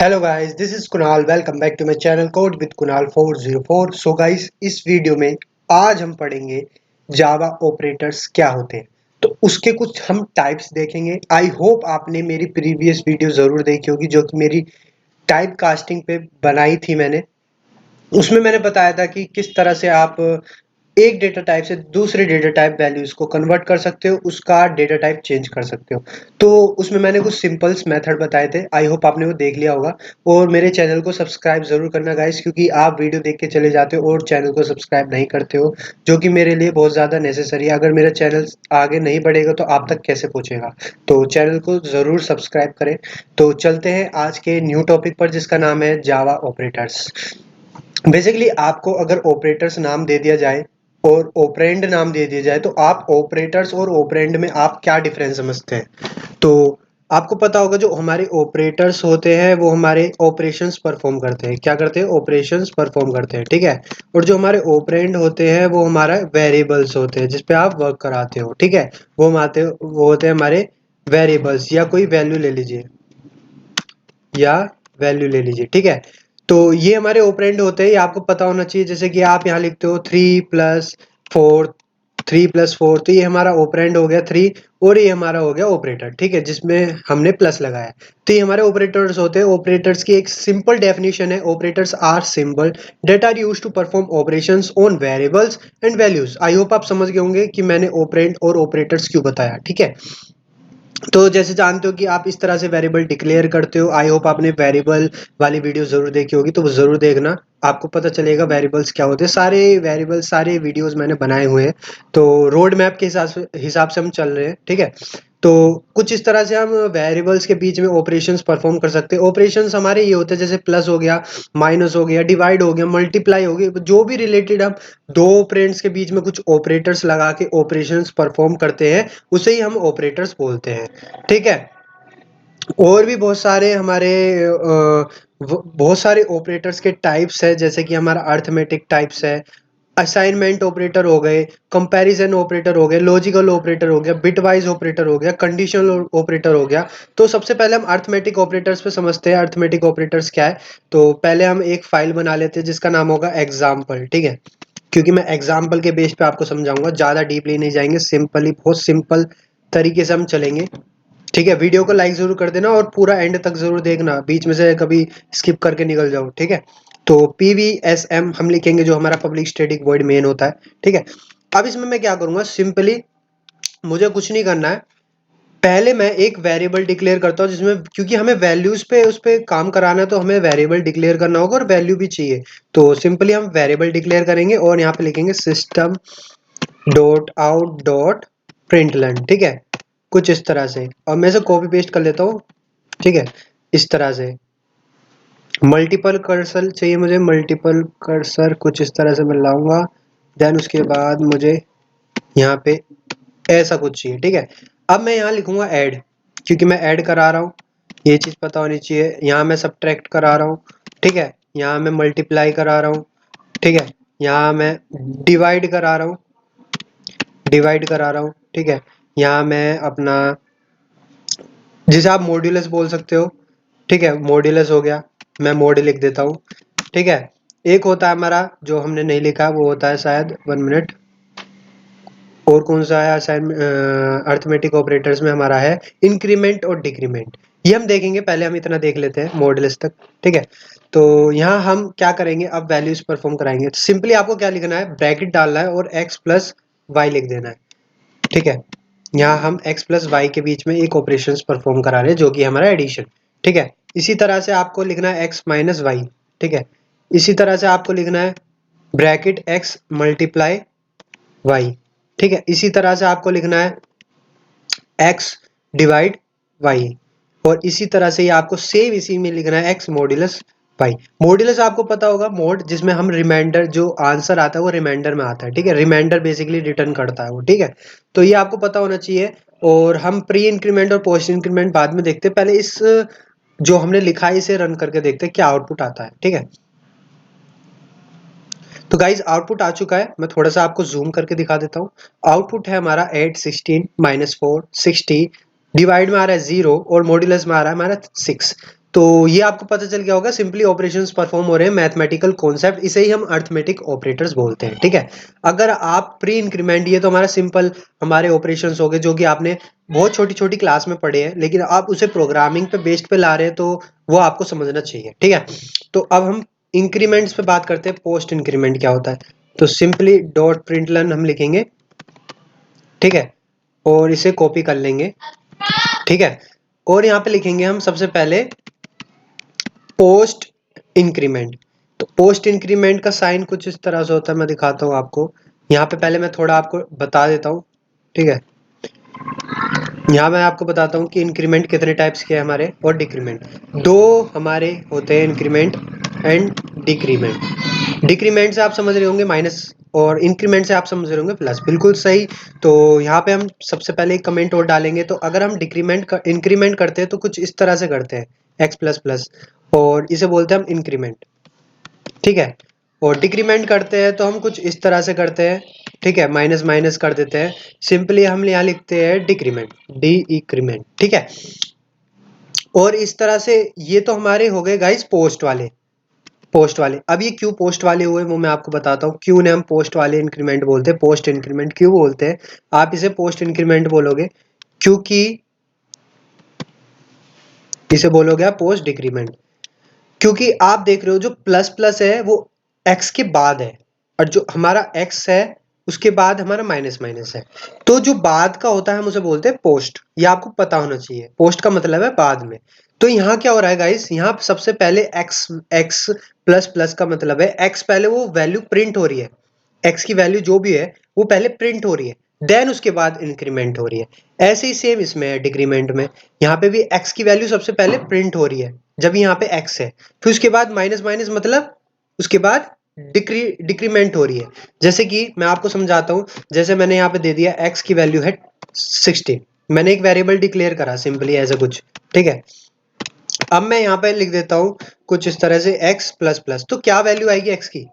Hello guys, this is Kunal. Welcome back to my channel code with Kunal 404। So guys, इस वीडियो में आज हम पढ़ेंगे जावा ऑपरेटर्स क्या होते हैं। तो उसके कुछ हम टाइप्स देखेंगे। आई होप आपने मेरी प्रीवियस वीडियो ज़रूर देखी होगी, जो कि मेरी टाइप कास्टिंग पे बनाई थी मैंने। उसमें मैंने बताया था कि किस तरह से आप एक डेटा टाइप से दूसरे डेटा टाइप वैल्यूज को कन्वर्ट कर सकते हो, उसका डेटा टाइप चेंज कर सकते हो। तो उसमें मैंने कुछ सिंपल्स मेथड बताए थे। आई होप आपने वो देख लिया होगा। और मेरे चैनल को सब्सक्राइब जरूर करना गाइस, क्योंकि आप वीडियो देख के चले जाते हो और चैनल को सब्सक्राइब नहीं करते हो, जो कि मेरे लिए बहुत ज़्यादा नेसेसरी है। अगर मेरा चैनल आगे नहीं बढ़ेगा तो आप तक कैसे पहुंचेगा। तो चैनल को ज़रूर सब्सक्राइब करें। तो चलते हैं आज के न्यू टॉपिक पर, जिसका नाम है जावा ऑपरेटर्स। बेसिकली आपको अगर ऑपरेटर्स नाम दे दिया जाए और ऑपरेंड नाम दे दिया जाए, तो आप ऑपरेटर्स और ऑपरेंड में आप क्या डिफरेंस समझते हैं। तो आपको पता होगा, जो हमारे ऑपरेटर्स होते हैं वो हमारे ऑपरेशंस परफॉर्म करते हैं। क्या करते हैं? ऑपरेशंस परफॉर्म करते हैं, ठीक है। और जो हमारे ऑपरेंड होते हैं वो हमारा वेरिएबल्स होते हैं, जिसपे आप वर्क कराते हो, ठीक है। वो होते हैं हमारे वेरिएबल्स, या कोई वैल्यू ले लीजिए, या वैल्यू ले लीजिए, ठीक है। तो ये हमारे ऑपरेंड होते हैं, ये आपको पता होना चाहिए। जैसे कि आप यहाँ लिखते हो 3+4, 3+4, तो ये हमारा ऑपरेंड हो गया 3, और ये हमारा हो गया ऑपरेटर, ठीक है, जिसमें हमने प्लस लगाया। तो ये हमारे ऑपरेटर्स होते हैं। ऑपरेटर्स की एक सिंपल डेफिनेशन है: operators are symbol that are use to perform operations on variables and values. I hope आप समझ गए होंगे कि मैंने ऑपरेंड और ऑपरेटर्स क्यों बताया, ठीक है। तो जैसे जानते हो कि आप इस तरह से वेरिएबल डिक्लेयर करते हो। आई होप आपने वेरिएबल वाली वीडियो जरूर देखी होगी, तो वो जरूर देखना, आपको पता चलेगा वेरिएबल्स क्या होते हैं। सारे वेरिएबल, सारे वीडियोस मैंने बनाए हुए हैं। तो रोड मैप के हिसाब से हम चल रहे हैं, ठीक है। तो कुछ इस तरह से हम वेरिएबल्स के बीच में ऑपरेशंस परफॉर्म कर सकते हैं। ऑपरेशंस हमारे ये होते हैं, जैसे प्लस हो गया, माइनस हो गया, डिवाइड हो गया, मल्टीप्लाई हो गया, जो भी रिलेटेड हम दो ऑपरेंड्स के बीच में कुछ ऑपरेटर्स लगा के ऑपरेशंस परफॉर्म करते हैं, उसे ही हम ऑपरेटर्स बोलते हैं, ठीक है। और भी बहुत सारे हमारे बहुत सारे ऑपरेटर्स के टाइप्स है, जैसे कि हमारा अर्थमेटिक टाइप्स है, असाइनमेंट ऑपरेटर हो गए, कंपैरिजन ऑपरेटर हो गए, लॉजिकल ऑपरेटर हो गया, बिटवाइज ऑपरेटर हो गया, कंडीशनल ऑपरेटर हो गया। तो सबसे पहले हम अर्थमेटिक ऑपरेटर्स पे समझते हैं। अर्थमेटिक ऑपरेटर्स क्या है? तो पहले हम एक फाइल बना लेते हैं जिसका नाम होगा एग्जाम्पल, ठीक है। क्योंकि मैं एग्जाम्पल के बेस पे आपको समझाऊंगा, ज्यादा डीपली नहीं जाएंगे, सिंपली, बहुत सिंपल तरीके से हम चलेंगे, ठीक है। वीडियो को लाइक जरूर कर देना और पूरा एंड तक जरूर देखना, बीच में से कभी स्किप करके निकल जाओ, ठीक है। तो PVSM हम लिखेंगे, जो हमारा पब्लिक स्टैटिक वॉइड मेन होता है, ठीक है। अब इसमें मैं क्या करूंगा, सिंपली मुझे कुछ नहीं करना है। पहले मैं एक वेरिएबल डिक्लेयर करता हूँ, जिसमें, क्योंकि हमें वैल्यूज पे उस पे काम कराना है, तो हमें वेरिएबल डिक्लेयर करना होगा और वैल्यू भी चाहिए। तो सिंपली हम वेरिएबल डिक्लेयर करेंगे और यहाँ पे लिखेंगे system dot out dot println, ठीक है। कुछ इस तरह से, और मैं इसे कॉपी पेस्ट कर लेता हूँ, ठीक है। इस तरह से मल्टीपल कर्सर चाहिए मुझे, मल्टीपल कर्सर कुछ इस तरह से मैं लाऊंगा। देन उसके बाद मुझे यहाँ पे ऐसा कुछ चाहिए, ठीक है। अब मैं यहाँ लिखूंगा ऐड, क्योंकि मैं ऐड करा रहा हूँ, ये चीज पता होनी चाहिए। यहाँ मैं सब्ट्रैक्ट करा रहा हूँ, ठीक है। यहाँ मैं मल्टीप्लाई करा रहा हूँ, ठीक है। यहाँ मैं डिवाइड करा रहा हूँ, ठीक है। यहाँ मैं अपना, जिसे आप मॉड्यूलस बोल सकते हो, ठीक है, मॉड्यूलस हो गया, मैं मोड लिख देता हूँ, ठीक है। एक होता है हमारा, जो हमने नहीं लिखा, वो होता है शायद, 1 मिनट, और कौन सा है अर्थमेटिक ऑपरेटर्स में हमारा है इंक्रीमेंट और डिक्रीमेंट। ये हम देखेंगे, पहले हम इतना देख लेते हैं मॉड्यूलस तक, ठीक है। तो यहाँ हम क्या करेंगे, अब वैल्यूज परफॉर्म कराएंगे। तो सिंपली आपको क्या लिखना है, ब्रैकेट डालना है और x+y लिख देना है, ठीक है। यहाँ हम x+y के बीच में एक ऑपरेशन परफॉर्म करा रहे हैं, जो कि हमारा एडिशन, ठीक है। इसी तरह से आपको लिखना है x-y, ठीक है। इसी तरह से आपको लिखना है ब्रैकेट x×y, ठीक है। इसी तरह से आपको लिखना है x/y, और इसी तरह से ये आपको सेम इसी में लिखना है x मॉड्यूलस y। मॉड्यूलस आपको पता होगा, मोड जिसमें हम रिमाइंडर, जो आंसर आता है वो रिमाइंडर में आता है, ठीक है। रिमाइंडर बेसिकली रिटर्न करता है वो, ठीक है। तो ये आपको पता होना चाहिए। और हम प्री इंक्रीमेंट और पोस्ट इंक्रीमेंट बाद में देखते हैं, पहले इस जो हमने लिखा है इसे रन करके देखते हैं क्या आउटपुट आता है, ठीक है। तो गाइज आउटपुट आ चुका है, मैं थोड़ा सा आपको जूम करके दिखा देता हूँ। आउटपुट है हमारा 8, 16, -4, 60, डिवाइड में आ रहा है 0 और मॉड्यूलस में आ रहा है हमारा 6। तो ये आपको पता चल गया होगा, सिंपली ऑपरेशंस परफॉर्म हो रहे हैं, मैथमेटिकल कॉन्सेप्ट, इसे ही हम अर्थमेटिक ऑपरेटर्स बोलते हैं। ठीक है, अगर आप प्री इंक्रीमेंट, ये तो हमारा सिंपल हमारे ऑपरेशंस हो गए जो कि आपने बहुत छोटी छोटी क्लास में पढ़े हैं, लेकिन आप उसे प्रोग्रामिंग पे बेस्ड पे ला रहे हैं तो वो आपको समझना चाहिए। ठीक है, तो अब हम इंक्रीमेंट्स पे बात करते हैं। पोस्ट इंक्रीमेंट क्या होता है, तो सिंपली डॉट प्रिंटलन हम लिखेंगे। ठीक है, और इसे कॉपी कर लेंगे। ठीक है, और यहाँ पे लिखेंगे हम सबसे पहले पोस्ट इंक्रीमेंट। तो पोस्ट इंक्रीमेंट का साइन कुछ इस तरह से होता है, मैं दिखाता हूँ आपको। यहाँ पे पहले मैं थोड़ा आपको बता देता हूँ। ठीक है, यहाँ मैं आपको बताता हूँ कि इंक्रीमेंट कितने टाइप्स के हैं हमारे, और डिक्रीमेंट। दो हमारे होते हैं, इंक्रीमेंट एंड डिक्रीमेंट। डिक्रीमेंट से आप समझ रहे होंगे माइनस, और इंक्रीमेंट से आप समझ रहे होंगे प्लस, बिल्कुल सही। तो यहाँ पे हम सबसे पहले एक कमेंट और डालेंगे। तो अगर हम डिक्रीमेंट इंक्रीमेंट करते हैं तो कुछ इस तरह से करते हैं, एक्स प्लस प्लस, और इसे बोलते हैं हम इंक्रीमेंट। ठीक है, और डिक्रीमेंट करते हैं तो हम कुछ इस तरह से करते हैं। ठीक है, माइनस माइनस कर देते हैं, सिंपली हम यहाँ लिखते हैं डिक्रीमेंट, डिक्रीमेंट। ठीक है, और इस तरह से ये तो हमारे हो गए गाइस पोस्ट वाले। पोस्ट वाले, अब ये क्यों पोस्ट वाले हुए वो मैं आपको बताता हूँ, क्यों ने हम पोस्ट वाले इंक्रीमेंट बोलते हैं, पोस्ट इंक्रीमेंट क्यों बोलते हैं। आप इसे पोस्ट इंक्रीमेंट बोलोगे क्योंकि इसे बोलोगे आप पोस्ट डिक्रीमेंट, क्योंकि आप देख रहे हो जो प्लस प्लस है वो एक्स के बाद है, और जो हमारा एक्स है उसके बाद हमारा माइनस माइनस है। तो जो बाद का होता है हम उसे बोलते हैं पोस्ट, ये आपको पता होना चाहिए, पोस्ट का मतलब है बाद में। तो यहाँ क्या हो रहा है गाइस, यहाँ सबसे पहले एक्स, एक्स प्लस प्लस का मतलब है एक्स पहले वो वैल्यू प्रिंट हो रही है, एक्स की वैल्यू जो भी है वो पहले प्रिंट हो रही है, देन उसके बाद इंक्रीमेंट हो रही है। ऐसे ही सेम इसमें है डिक्रीमेंट में, यहाँ पे भी एक्स की वैल्यू सबसे पहले प्रिंट हो रही है जब यहाँ पे एक्स है, फिर उसके बाद माइनस माइनस मतलब उसके बाद डिक्रीमेंट हो रही है। जैसे कि मैं आपको समझाता हूँ, जैसे मैंने यहाँ पे दे दिया एक्स की वैल्यू है 16, मैंने एक वेरिएबल डिक्लेयर करा सिंपली ऐसा कुछ। ठीक है, अब मैं यहाँ पे लिख देता हूँ कुछ इस तरह से एक्स प्लस प्लस, तो क्या वैल्यू आएगी एक्स की,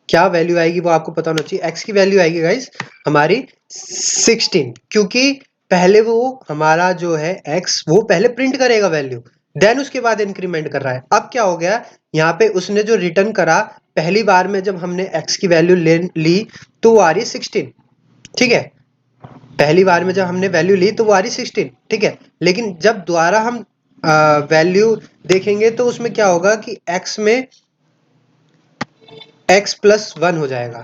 क्या वैल्यू आएगी वो आपको पता होना चाहिए। एक्स की वैल्यू आएगी गाइस हमारी 16, क्योंकि पहले वो हमारा जो है एक्स वो पहले प्रिंट करेगा वैल्यू, देन उसके बाद इंक्रीमेंट कर रहा है। अब क्या हो गया, यहाँ पे उसने जो रिटर्न करा पहली बार में जब हमने एक्स की वैल्यू ली तो वो आ रही है 16। ठीक है, पहली बार में जब हमने वैल्यू ली तो वो आ रही 16। ठीक है, लेकिन जब दोबारा हम वैल्यू देखेंगे तो उसमें क्या होगा कि एक्स में एक्स प्लस 1 हो जाएगा,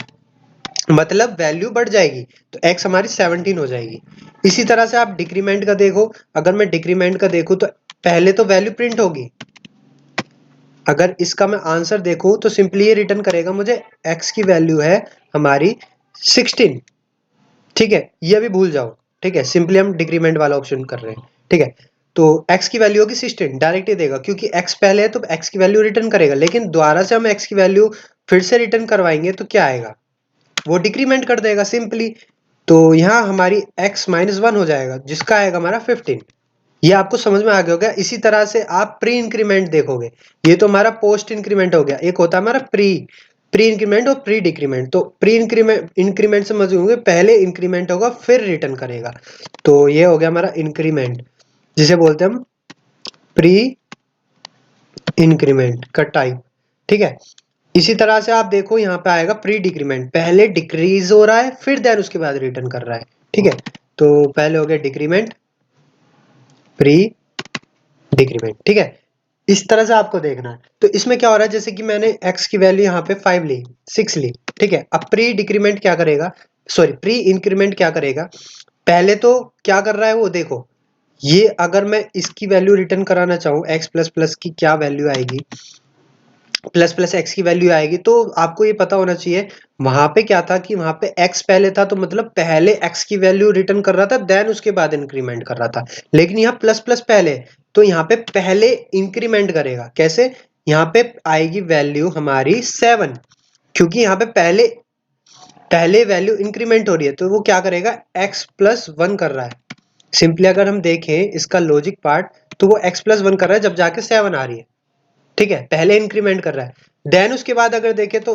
मतलब वैल्यू बढ़ जाएगी, तो x हमारी 17 हो जाएगी। इसी तरह से आप डिक्रीमेंट का देखो, अगर मैं डिक्रीमेंट का देखूं तो पहले तो वैल्यू प्रिंट होगी, अगर इसका मैं आंसर देखूं तो सिंपली ये रिटर्न करेगा मुझे x की वैल्यू है हमारी 16। ठीक है, ये अभी भूल जाओ। ठीक है, सिंपली हम डिक्रीमेंट वाला ऑप्शन कर रहे हैं। ठीक है, तो x की वैल्यू होगी 16, डायरेक्ट ही देगा क्योंकि x पहले है तो x की वैल्यू रिटर्न करेगा, लेकिन दोबारा से हम x की वैल्यू फिर से रिटर्न करवाएंगे तो क्या आएगा, वो डिक्रीमेंट कर देगा सिंपली। तो यहाँ हमारी x माइनस 1 हो जाएगा जिसका आएगा हमारा 15। ये आपको समझ में आ गया होगा। इसी तरह से आप प्री इंक्रीमेंट देखोगे, ये तो हमारा पोस्ट इंक्रीमेंट हो गया, एक होता है हमारा प्री प्री इंक्रीमेंट और प्री डिक्रीमेंट। तो प्री इंक्रीमेंट इंक्रीमेंट समझ होंगे, पहले इंक्रीमेंट होगा फिर रिटर्न करेगा, तो ये हो गया हमारा इंक्रीमेंट, जिसे बोलते हैं हम प्री इंक्रीमेंट का टाइप। ठीक है, इसी तरह से आप देखो यहाँ पे आएगा प्री डिक्रीमेंट, पहले डिक्रीज हो रहा है फिर देन उसके बाद रिटर्न कर रहा है। ठीक है, तो पहले हो गया डिक्रीमेंट, प्री डिक्रीमेंट। ठीक है, इस तरह से आपको देखना है। तो इसमें क्या हो रहा है, जैसे कि मैंने x की वैल्यू यहाँ पे 5 ली, 6 ली। ठीक है, अब प्री डिक्रीमेंट क्या करेगा, सॉरी प्री इंक्रीमेंट क्या करेगा, पहले तो क्या कर रहा है वो देखो, ये अगर मैं इसकी वैल्यू रिटर्न कराना चाहूँ, x प्लस प्लस की क्या वैल्यू आएगी, प्लस प्लस एक्स की वैल्यू आएगी, तो आपको ये पता होना चाहिए वहां पे क्या था कि वहां पे x पहले था, तो मतलब पहले x की वैल्यू रिटर्न कर रहा था देन उसके बाद इंक्रीमेंट कर रहा था। लेकिन यहाँ प्लस प्लस पहले, तो यहाँ पे पहले इंक्रीमेंट करेगा, कैसे, यहाँ पे आएगी वैल्यू हमारी 7, क्योंकि यहाँ पे पहले पहले वैल्यू इंक्रीमेंट हो रही है, तो वो क्या करेगा x प्लस 1 कर रहा है। सिंपली अगर हम देखें इसका लॉजिक पार्ट, तो वो x प्लस 1 कर रहा है जब जाके 7 आ रही है। ठीक है, पहले इंक्रीमेंट कर रहा है, देन उसके बाद अगर देखें तो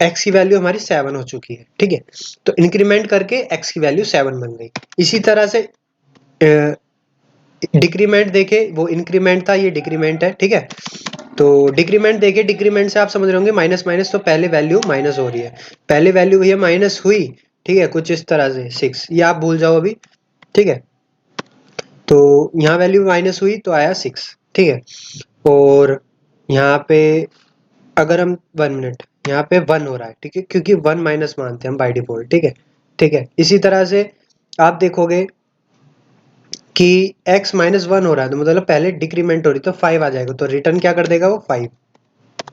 x की वैल्यू हमारी 7 हो चुकी है। ठीक है, तो इंक्रीमेंट करके x की वैल्यू 7 बन गई। इसी तरह से डिक्रीमेंट देखे वो इंक्रीमेंट था, ये डिक्रीमेंट है, ठीक है। तो डिक्रीमेंट देखे, डिक्रीमेंट से आप समझ रहे होंगे माइनस माइनस, तो पहले वैल्यू माइनस हो रही है, पहले वैल्यू ये माइनस हुई, ठीक है, कुछ इस तरह से 6, ये आप भूल जाओ अभी, ठीक है। तो यहाँ वैल्यू माइनस हुई तो आया 6, ठीक है। और यहाँ पे अगर हम 1 मिनट, यहाँ पे 1 हो रहा है, ठीक है, क्योंकि 1 माइनस मानते हैं हम बाय डिफॉल्ट, ठीक है, ठीक है। इसी तरह से आप देखोगे कि x -1 हो रहा है, तो मतलब पहले डिक्रीमेंट हो रही, तो 5 आ जाएगा, तो रिटर्न क्या कर देगा वो 5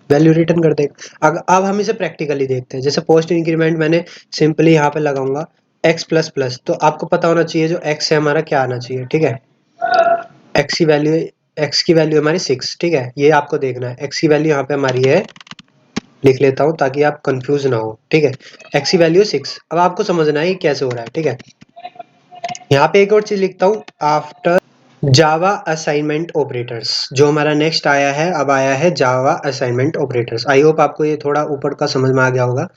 वैल्यू रिटर्न कर देगा। अब हम इसे प्रैक्टिकली देखते हैं, जैसे पोस्ट इंक्रीमेंट मैंने सिंपली यहाँ पे लगाऊंगा x प्लस प्लस, तो आपको पता होना चाहिए जो x है हमारा क्या आना चाहिए, ठीक है। x की वैल्यू, x की वैल्यू हमारी 6, ठीक है, ये आपको देखना है। x की वैल्यू यहाँ पे हमारी है, लिख लेता हूँ ताकि आप कंफ्यूज ना हो, ठीक है। x की वैल्यू 6, अब आपको समझना है ये कैसे हो रहा है, ठीक है। यहाँ पे एक और चीज लिखता हूँ, आफ्टर जावा असाइनमेंट ऑपरेटर्स, जो हमारा नेक्स्ट आया है, अब आया है जावा असाइनमेंट ऑपरेटर्स। आई होप आपको ये थोड़ा ऊपर का समझ में आ गया होगा,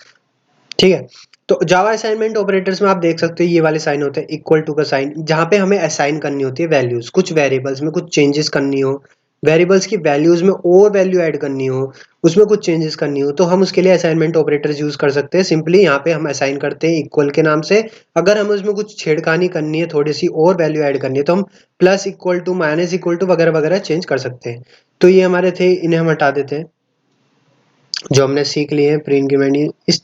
ठीक है। तो जावा असाइनमेंट ऑपरेटर्स में आप देख सकते हो ये वाले साइन होते हैं, इक्वल टू का साइन, जहां पे हमें असाइन करनी होती है वैल्यूज, कुछ वेरिएबल्स में कुछ चेंजेस करनी हो, वेरिएबल्स की वैल्यूज में और वैल्यू ऐड करनी हो, उसमें कुछ चेंजेस करनी हो, तो हम उसके लिए असाइनमेंट ऑपरेटर्स यूज कर सकते हैं। सिंपली यहाँ पे हम असाइन करते हैं इक्वल के नाम से, अगर हमें उसमें कुछ छेड़खानी करनी है, थोड़ी सी और वैल्यू ऐड करनी है, तो हम plus equal to minus equal to वगैरह वगैरह चेंज कर सकते हैं। तो ये हमारे थे, इन्हें हम हटा देते हैं, जो हमने सीख लिए हैं प्री इंक्रीमेंट, इस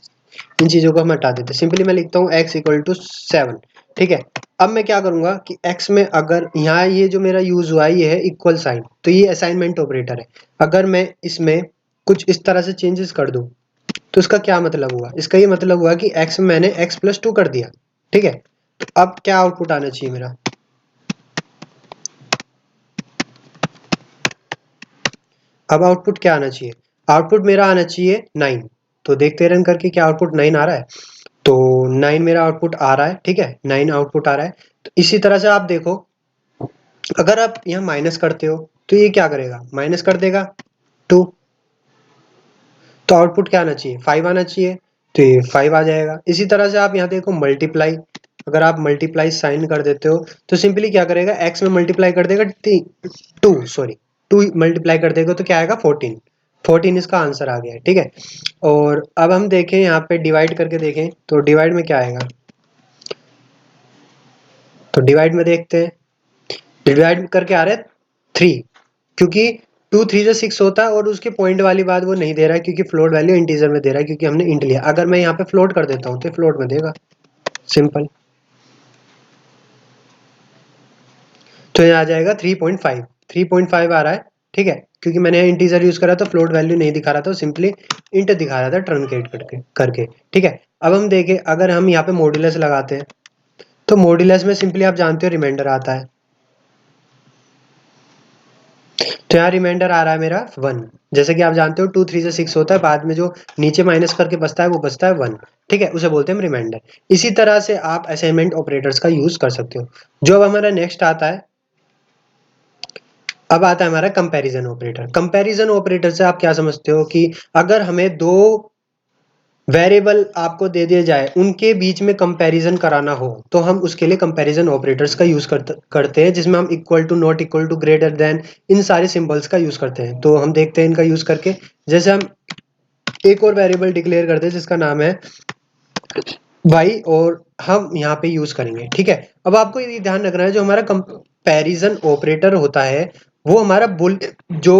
इन चीजों को हम हटा देते हैं। सिंपली मैं लिखता हूँ x इक्वल टू 7, ठीक है। अब मैं क्या करूंगा कि x में अगर यहाँ ये जो मेरा यूज हुआ है ये है इक्वल साइन, तो ये असाइनमेंट ऑपरेटर है। अगर मैं इसमें कुछ इस तरह से चेंजेस कर दूं, तो इसका क्या मतलब हुआ, इसका ये मतलब हुआ कि x में मैंने x प्लस 2 कर दिया, ठीक है। तो अब क्या आउटपुट आना चाहिए मेरा, अब आउटपुट क्या आना चाहिए, आउटपुट मेरा आना चाहिए 9। तो देखते रन करके क्या आउटपुट 9 आ रहा है, तो 9 मेरा आउटपुट आ रहा है, ठीक है, 9 आउटपुट आ रहा है। तो इसी तरह से आप देखो, अगर आप यहाँ माइनस करते हो तो ये क्या करेगा, माइनस कर देगा 2, तो आउटपुट क्या आना चाहिए, 5 आना चाहिए, तो ये 5 आ जाएगा। इसी तरह से आप यहाँ देखो मल्टीप्लाई, अगर आप मल्टीप्लाई साइन कर देते हो तो सिंपली क्या करेगा, x में मल्टीप्लाई कर देगा 2 मल्टीप्लाई कर देगा तो क्या आएगा 14, 14 इसका आंसर आ गया है, ठीक है। और अब हम देखें यहाँ पे डिवाइड करके देखें, तो डिवाइड में क्या आएगा, तो डिवाइड में देखते हैं, डिवाइड करके आ रहा है 3, क्योंकि 2 3 से 6 होता है, और उसके पॉइंट वाली बात वो नहीं दे रहा है, क्योंकि फ्लोट वैल्यू इंटीजर में दे रहा है, क्योंकि हमने इंट लिया। अगर मैं यहाँ पे फ्लोट कर देता हूँ तो फ्लोट में देगा, सिंपल। तो यहाँ आ जाएगा 3.5, 3.5 आ रहा है, ठीक है, क्योंकि मैंने इंटीजर यूज करा तो फ्लोट वैल्यू नहीं दिखा रहा था, सिंपली इंट दिखा रहा था ट्रंकेट करके करके ठीक है। अब हम देखें, अगर हम यहाँ पे मॉड्यूलस लगाते हैं, तो मॉड्यूलस में सिंपली आप जानते हो रिमाइंडर आता है, तो यहाँ रिमाइंडर आ रहा है मेरा 1। जैसे कि आप जानते हो 2 3 से 6 होता है, बाद में जो नीचे माइनस करके बचता है वो बचता है 1, ठीक है, उसे बोलते हैं हम रिमाइंडर। इसी तरह से आप असाइनमेंट ऑपरेटर्स का यूज कर सकते हो। जो अब हमारा नेक्स्ट आता है, अब आता है हमारा कंपैरिजन ऑपरेटर। कंपैरिजन ऑपरेटर से आप क्या समझते हो कि अगर हमें दो वेरिएबल आपको दे दिए जाए, उनके बीच में कंपैरिजन कराना हो, तो हम उसके लिए कंपैरिजन ऑपरेटर्स का यूज करते हैं, जिसमें हम equal to, not equal to, greater than, इन सारे सिंबल्स का यूज करते हैं। तो हम देखते हैं इनका यूज करके, जैसे हम एक और वेरिएबल डिक्लेयर करते हैं जिसका नाम है y, और हम यहाँ पे यूज करेंगे, ठीक है। अब आपको ये ध्यान रखना है, जो हमारा कंपैरिजन ऑपरेटर होता है वो हमारा बुल जो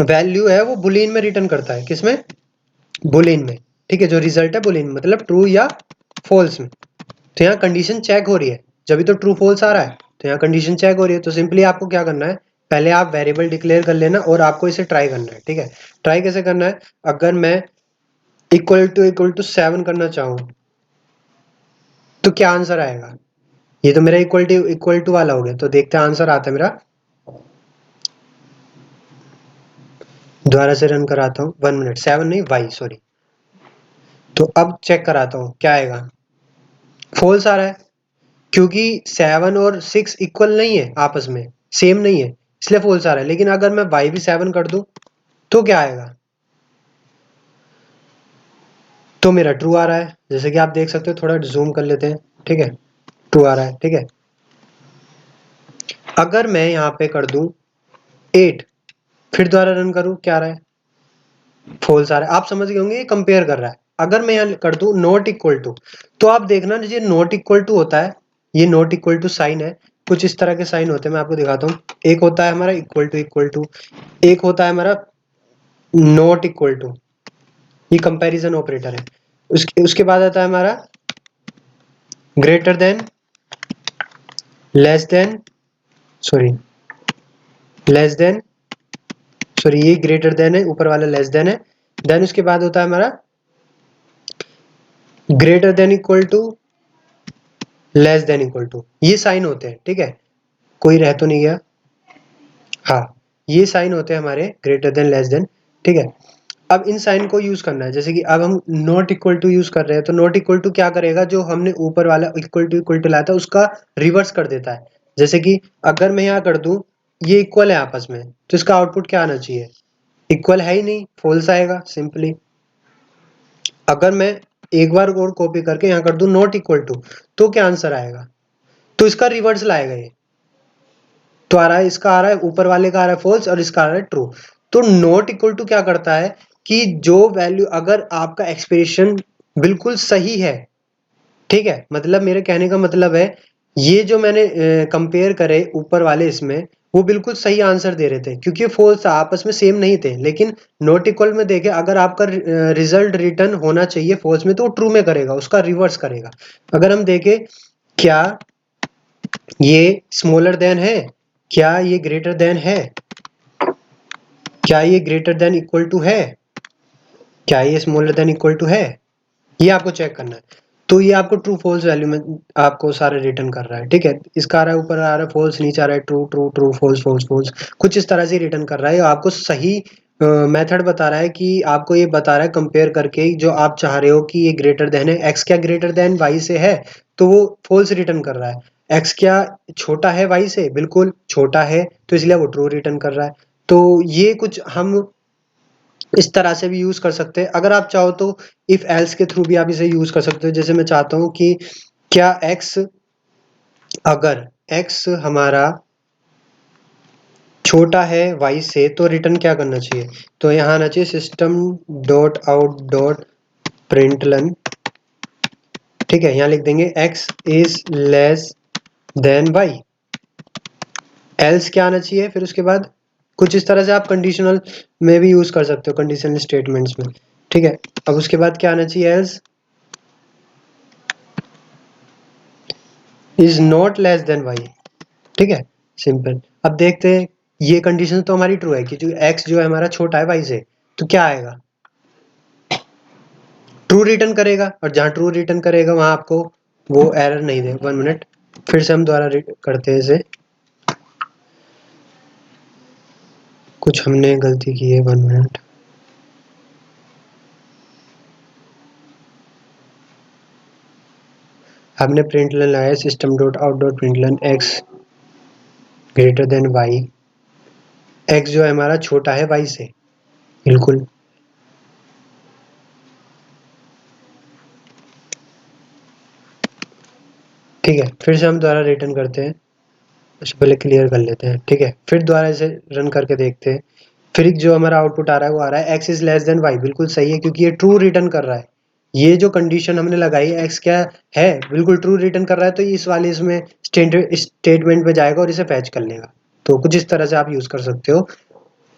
वैल्यू है वो बुलियन में रिटर्न करता है, किसमें, बुलियन में, ठीक है। जो रिजल्ट है बुलियन मतलब ट्रू या फॉल्स में। तो यहाँ कंडीशन चेक हो रही है, जब भी तो ट्रू फॉल्स आ रहा है, तो यहाँ कंडीशन चेक हो रही है। तो सिंपली आपको क्या करना है, पहले आप वेरिएबल डिक्लेयर कर लेना, और आपको इसे ट्राई करना है, ठीक है। ट्राई कैसे करना है, अगर मैं इक्वल टू 7 करना चाहूँ तो क्या आंसर आएगा, ये तो मेरा इक्वल टू वाला हो गया, तो देखते हैं आंसर आता है मेरा। दोबारा से रन कराता हूँ, 1 मिनट, 7 नहीं, वाई सॉरी। तो अब चेक कराता हूँ क्या आएगा, फॉल्स आ रहा है, क्योंकि 7 और 6 इक्वल नहीं है, आपस में सेम नहीं है, इसलिए फॉल्स आ रहा है। लेकिन अगर मैं y भी 7 कर दूं तो क्या आएगा, तो मेरा ट्रू आ रहा है। जैसे कि आप देख सकते हो, थोड़ा जूम कर लेते हैं, ठीक है, ट्रू आ रहा है, ठीक है। अगर मैं यहाँ पे कर दूं 8, फिर दोबारा रन करूं, क्या आ रहा है? फॉल्स आ रहा है। आप समझ गए होंगे ये कंपेयर कर रहा है। अगर मैं यहाँ कर दूं नॉट इक्वल टू, तो आप देखना ये नॉट इक्वल टू होता है, ये नॉट इक्वल टू साइन है। कुछ इस तरह के साइन होते हैं, मैं आपको दिखाता हूँ। एक होता है हमारा इक्वल टू, एक होता है हमारा नॉट इक्वल टू, ये कंपैरिजन ऑपरेटर है। उसके बाद आता है हमारा greater then, less than, sorry less than, sorry ये ग्रेटर देन है, ऊपर वाला लेस देन है। देन उसके बाद होता है हमारा greater than equal to, less than equal to, ये साइन होते हैं, ठीक है। कोई रह तो नहीं गया? हाँ, ये साइन होते हैं हमारे ग्रेटर देन, लेस देन, ठीक है। अब इन साइन को यूज करना है, जैसे कि अब हम नॉट इक्वल टू यूज कर रहे हैं, तो नॉट इक्वल टू क्या करेगा, जो हमने ऊपर वाला इक्वल टू लाया था उसका रिवर्स कर देता है। जैसे कि अगर मैं यहाँ कर दूं ये इक्वल है आपस में, तो इसका आउटपुट क्या आना चाहिए? इक्वल है ही नहीं, फॉल्स आएगा सिंपली। अगर मैं एक बार और कॉपी करके यहाँ कर दूं नॉट इक्वल टू, तो क्या आंसर आएगा? तो इसका रिवर्स लाएगा ये, तो आ रहा है, इसका आ रहा है ऊपर वाले का आ रहा है फॉल्स और इसका आ रहा है ट्रू। तो नॉट इक्वल टू क्या करता है कि जो वैल्यू, अगर आपका एक्सप्रेशन बिल्कुल सही है, ठीक है, मतलब मेरे कहने का मतलब है ये जो मैंने कंपेयर करे ऊपर वाले, इसमें वो बिल्कुल सही आंसर दे रहे थे, क्योंकि फॉल्स आपस में सेम नहीं थे। लेकिन नॉट इक्वल में देखे, अगर आपका रिजल्ट रिटर्न होना चाहिए फॉल्स में, तो वो ट्रू में करेगा, उसका रिवर्स करेगा। अगर हम देखें, क्या ये स्मॉलर देन है, क्या ये ग्रेटर देन है, क्या ये ग्रेटर देन इक्वल टू है, क्या ये स्मॉलर देन इक्वल टू है, ये आपको चेक करना है। तो ये आपको ट्रू फॉल्स वैल्यू में आपको सारे रिटर्न कर रहा है, ठीक है। इसका आ रहा है, ऊपर आ रहा है फॉल्स, नीचे आ रहा है true true true, false false false, कुछ इस तरह से रिटर्न कर रहा है। आपको सही मेथड बता रहा है, कि आपको ये बता रहा है कंपेयर करके, जो आप चाह रहे हो कि ये ग्रेटर देन है, एक्स क्या ग्रेटर देन वाई से है, तो वो फॉल्स रिटर्न कर रहा है। एक्स क्या छोटा है वाई से, बिल्कुल छोटा है, तो इसलिए वो ट्रू रिटर्न कर रहा है। तो ये कुछ हम इस तरह से भी यूज कर सकते हैं। अगर आप चाहो तो इफ एल्स के थ्रू भी आप इसे यूज कर सकते हो। जैसे मैं चाहता हूं कि क्या एक्स, अगर एक्स हमारा छोटा है वाई से, तो रिटर्न क्या करना चाहिए? तो यहाँ आना चाहिए system dot out dot println, ठीक है। यहाँ लिख देंगे x is less than y. Else क्या आना चाहिए फिर उसके बाद? कुछ इस तरह से आप कंडीशनल में भी यूज कर सकते हो, कंडीशनल स्टेटमेंट्स में, ठीक है। अब उसके बाद क्या आना चाहिए? Else is not less than y, ठीक है, सिंपल। अब देखते हैं, ये कंडीशन तो हमारी ट्रू है कि जो एक्स जो है हमारा छोटा है वाई से, तो क्या आएगा? ट्रू रिटर्न करेगा, और जहां ट्रू रिटर्न करेगा वहां आपको वो एरर नहीं दे। 1 मिनट, फिर से हम दोबारा करते हैं इसे, कुछ हमने गलती की है। 1 मिनट, हमने प्रिंट लाइन लाया system dot out dot print line x greater than y. X जो है हमारा छोटा है वाई से, बिल्कुल, ठीक है। फिर से हम दोबारा रिटर्न करते हैं, उससे पहले क्लियर कर लेते हैं, ठीक है। फिर दोबारा इसे रन करके देखते हैं। फिर जो हमारा आउटपुट आ रहा है वो आ रहा है x is less than y, बिल्कुल सही है, क्योंकि ये ट्रू रिटर्न कर रहा है। ये जो कंडीशन हमने लगाई है, एक्स क्या है, बिल्कुल ट्रू रिटर्न कर रहा है, तो इस वाले इसमें स्टेटमेंट पे जाएगा और इसे फैच कर लेगा। तो कुछ इस तरह से आप यूज कर सकते हो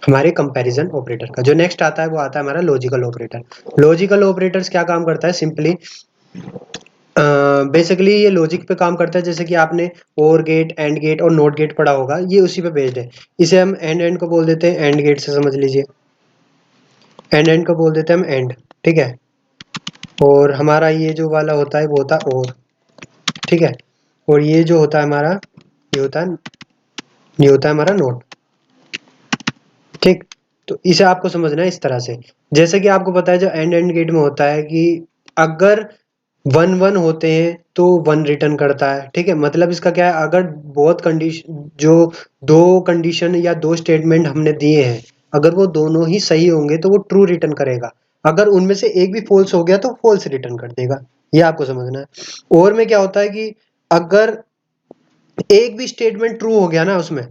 हमारे कंपैरिजन ऑपरेटर का। जो नेक्स्ट आता है वो आता है हमारा लॉजिकल ऑपरेटर। लॉजिकल ऑपरेटर्स क्या काम करता है? सिंपली बेसिकली ये लॉजिक पे काम करता है। जैसे कि आपने और गेट, एंड गेट और नॉट गेट पढ़ा होगा, ये उसी पे बेस्ड है। इसे हम एंड एंड को बोल देते हैं, एंड गेट से समझ लीजिए, एंड एंड को बोल देते हैं हम एंड, ठीक है। और हमारा ये जो वाला होता है वो होता है और, ठीक है। और ये जो होता है हमारा, ये होता है, ये होता है हमारा नोट, ठीक। तो इसे आपको समझना है इस तरह से। जैसे कि आपको पता है जो एंड एंड गेट में होता है कि अगर 1 1 होते हैं तो 1 रिटर्न करता है, ठीक है। मतलब इसका क्या है, अगर बहुत कंडीशन, जो दो कंडीशन या दो स्टेटमेंट हमने दिए हैं, अगर वो दोनों ही सही होंगे तो वो ट्रू रिटर्न करेगा। अगर उनमें से एक भी फॉल्स हो गया तो फॉल्स रिटर्न कर देगा। ये आपको समझना है। और में क्या होता है कि अगर एक भी स्टेटमेंट ट्रू हो गया ना उसमें,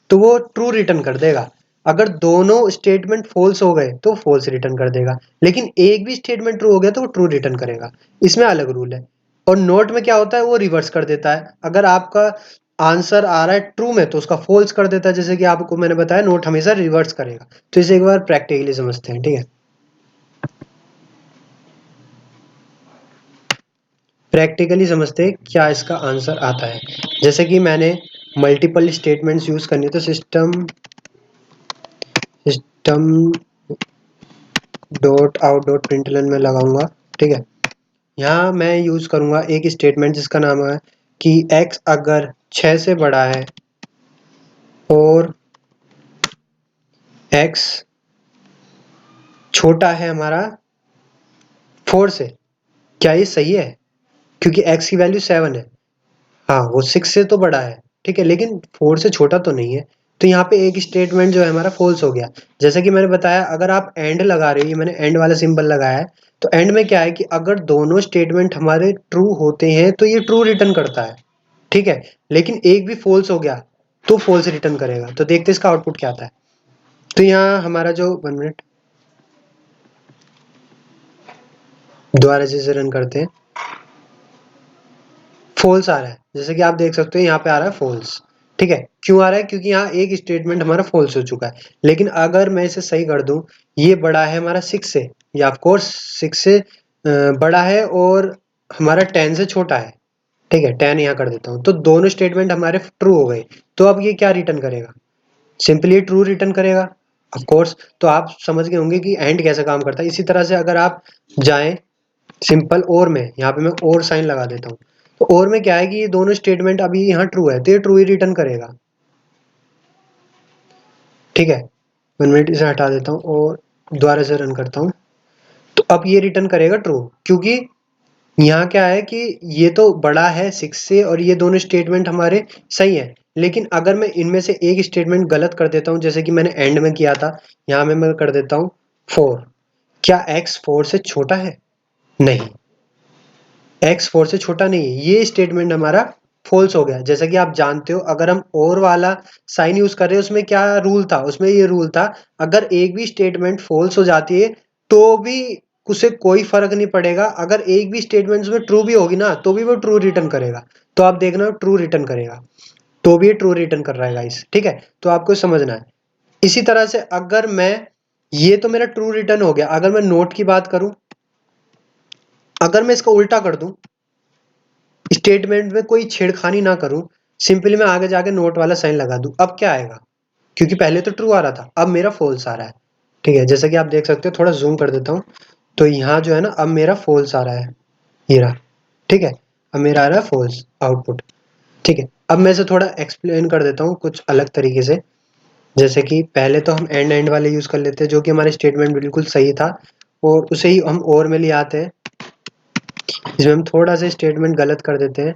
तो वो ट्रू रिटर्न कर देगा। अगर दोनों स्टेटमेंट फॉल्स हो गए तो फॉल्स रिटर्न कर देगा, लेकिन एक भी स्टेटमेंट ट्रू हो गया तो वो ट्रू रिटर्न करेगा। इसमें अलग रूल है। और नोट में क्या होता है, वो रिवर्स कर देता है। अगर आपका आंसर आ रहा है ट्रू में तो उसका फॉल्स कर देता है, जैसे कि आपको मैंने बताया नोट हमेशा रिवर्स करेगा। तो इसे एक बार प्रैक्टिकली समझते हैं, ठीक है। प्रैक्टिकली समझते हैं क्या इसका आंसर आता है। जैसे कि मैंने मल्टीपल स्टेटमेंट्स यूज करनी है, तो system system dot out dot println में लगाऊंगा, ठीक है। यहाँ मैं यूज करूंगा एक स्टेटमेंट जिसका नाम है कि x अगर 6 से बड़ा है और x छोटा है हमारा 4 से, क्या ये सही है? क्योंकि x की वैल्यू 7 है। हाँ, वो 6 से तो बड़ा है, ठीक है, लेकिन 4 से छोटा तो नहीं है। तो यहाँ पे एक स्टेटमेंट जो है हमारा फॉल्स हो गया। जैसे कि मैंने बताया, अगर आप एंड लगा रहे हो, ये मैंने एंड वाला सिंबल लगाया है, तो एंड में क्या है कि अगर दोनों स्टेटमेंट हमारे ट्रू होते हैं तो ये ट्रू रिटर्न करता है, ठीक है। लेकिन एक भी फॉल्स हो गया तो फॉल्स रिटर्न करेगा। तो देखते हैं इसका आउटपुट क्या आता है। तो यहाँ हमारा जो 1 मिनट दोबारा से रन करते हैं, फॉल्स आ रहा है। जैसे कि आप देख सकते हो यहाँ पे आ रहा है फॉल्स, ठीक है। क्यों आ रहा है? क्योंकि यहाँ एक स्टेटमेंट हमारा फॉल्स हो चुका है। लेकिन अगर मैं इसे सही कर दूं, ये बड़ा है हमारा 6 से, या ऑफ कोर्स 6 से बड़ा है, और हमारा 10 से छोटा है, ठीक है। 10 यहाँ कर देता हूँ, तो दोनों स्टेटमेंट हमारे ट्रू हो गए। तो अब ये क्या रिटर्न करेगा? सिंपली ट्रू रिटर्न करेगा, ऑफ कोर्स। तो आप समझ गए होंगे कि एंड कैसे काम करता है। इसी तरह से अगर आप जाएं सिंपल और में, यहाँ पे मैं और साइन लगा देता हूँ, तो और में क्या है कि ये दोनों स्टेटमेंट अभी यहाँ ट्रू है, तो ये ट्रू ही रिटर्न करेगा, ठीक है। 1 मिनट इसे हटा देता हूँ और दोबारा से रन करता हूँ। तो अब ये रिटर्न करेगा ट्रू, क्योंकि यहाँ क्या है कि ये तो बड़ा है 6 से, और ये दोनों स्टेटमेंट हमारे सही है। लेकिन अगर मैं इनमें से एक स्टेटमेंट गलत कर देता हूँ, जैसे कि मैंने एंड में किया था, यहाँ में मैं कर देता हूँ 4, क्या x 4 से छोटा है? नहीं, x 4 से छोटा नहीं है। ये स्टेटमेंट हमारा फॉल्स हो गया। जैसा कि आप जानते हो, अगर हम और वाला साइन यूज कर रहे हैं, उसमें क्या रूल था? उसमें ये रूल था, अगर एक भी स्टेटमेंट फॉल्स हो जाती है तो भी उसे कोई फर्क नहीं पड़ेगा। अगर एक भी स्टेटमेंट उसमें ट्रू भी होगी ना, तो भी वो ट्रू रिटर्न करेगा। तो आप देखना, ट्रू रिटर्न करेगा, तो भी ट्रू रिटर्न कर रहा है गाइस, ठीक है। तो आपको समझना है। इसी तरह से अगर मैं, ये तो मेरा ट्रू रिटर्न हो गया। अगर मैं नोट की बात करूं, अगर मैं इसका उल्टा कर दूं, स्टेटमेंट में कोई छेड़खानी ना करूं, सिंपली मैं आगे जाके नोट वाला साइन लगा दूं, अब क्या आएगा? क्योंकि पहले तो ट्रू आ रहा था, अब मेरा फॉल्स आ रहा है, ठीक है। जैसा कि आप देख सकते हो, थोड़ा जूम कर देता हूं, तो यहाँ जो है ना, अब मेरा फॉल्स आ रहा है, ये रहा, ठीक है। अब मेरा आ रहा है फॉल्स आउटपुट, ठीक है। अब मैं इसे थोड़ा एक्सप्लेन कर देता हूँ कुछ अलग तरीके से। जैसे कि पहले तो हम एंड एंड वाले यूज कर लेते हैं, जो कि हमारे स्टेटमेंट बिल्कुल सही था, और उसे ही हम और में ले आते हैं। इसमें हम थोड़ा सा स्टेटमेंट गलत कर देते हैं,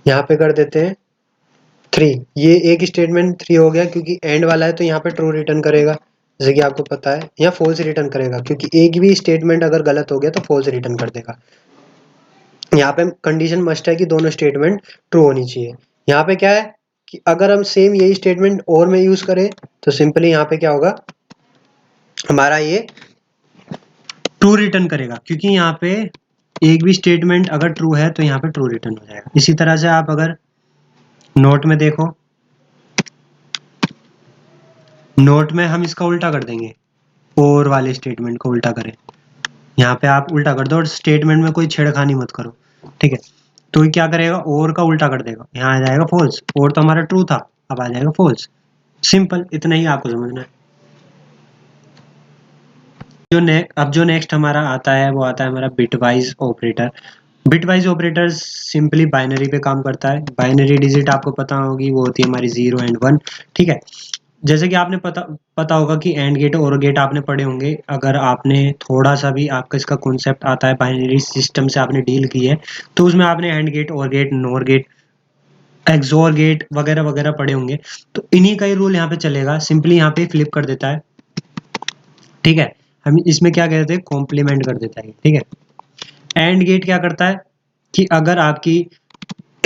यहाँ पे कर देते हैं 3। ये एक स्टेटमेंट 3 हो गया, क्योंकि एंड वाला है तो यहाँ पे ट्रू रिटर्न करेगा, जैसे कि आपको पता है। यहाँ फॉल्स रिटर्न करेगा, क्योंकि एक भी स्टेटमेंट अगर गलत हो गया तो फॉल्स रिटर्न कर देगा। यहाँ पे कंडीशन मस्ट है कि दोनों स्टेटमेंट ट्रू होनी चाहिए। यहाँ पे क्या है कि अगर हम सेम यही स्टेटमेंट और में यूज करें, तो सिंपली यहाँ पे क्या होगा, हमारा ये ट्रू रिटर्न करेगा, क्योंकि यहाँ पे एक भी स्टेटमेंट अगर ट्रू है तो यहाँ पे ट्रू रिटर्न हो जाएगा। इसी तरह से आप अगर नोट में देखो, नोट में हम इसका उल्टा कर देंगे, और वाले स्टेटमेंट को उल्टा करें। यहाँ पे आप उल्टा कर दो, और स्टेटमेंट में कोई छेड़खानी मत करो, ठीक है। तो ये क्या करेगा, और का उल्टा कर देगा, यहाँ आ जाएगा फॉल्स। और तो हमारा ट्रू था, अब आ जाएगा फॉल्स। सिंपल, इतना ही आपको समझना है। अब जो नेक्स्ट हमारा आता है, वो आता है हमारा bitwise operator. Bitwise operator simply binary पे काम करता है। बाइनरी डिजिट आपको पता होगी, वो होती है हमारी 0 एंड 1, ठीक है। जैसे कि आपने पता होगा कि एंड गेट और गेट आपने पढ़े होंगे। अगर आपने थोड़ा सा भी आपका इसका कॉन्सेप्ट आता है, बाइनरी सिस्टम से आपने डील की है, तो उसमें आपने एंड गेट, और gate, NOR gate, XOR gate वगैरह वगैरह पढ़े होंगे। तो इन्हीं का ही रूल यहाँ पे चलेगा। सिंपली यहाँ पे फ्लिप कर देता है, ठीक है। हम इसमें क्या कहते हैं, कॉम्प्लीमेंट कर देता है, ठीक है। एंड गेट क्या करता है कि अगर आपकी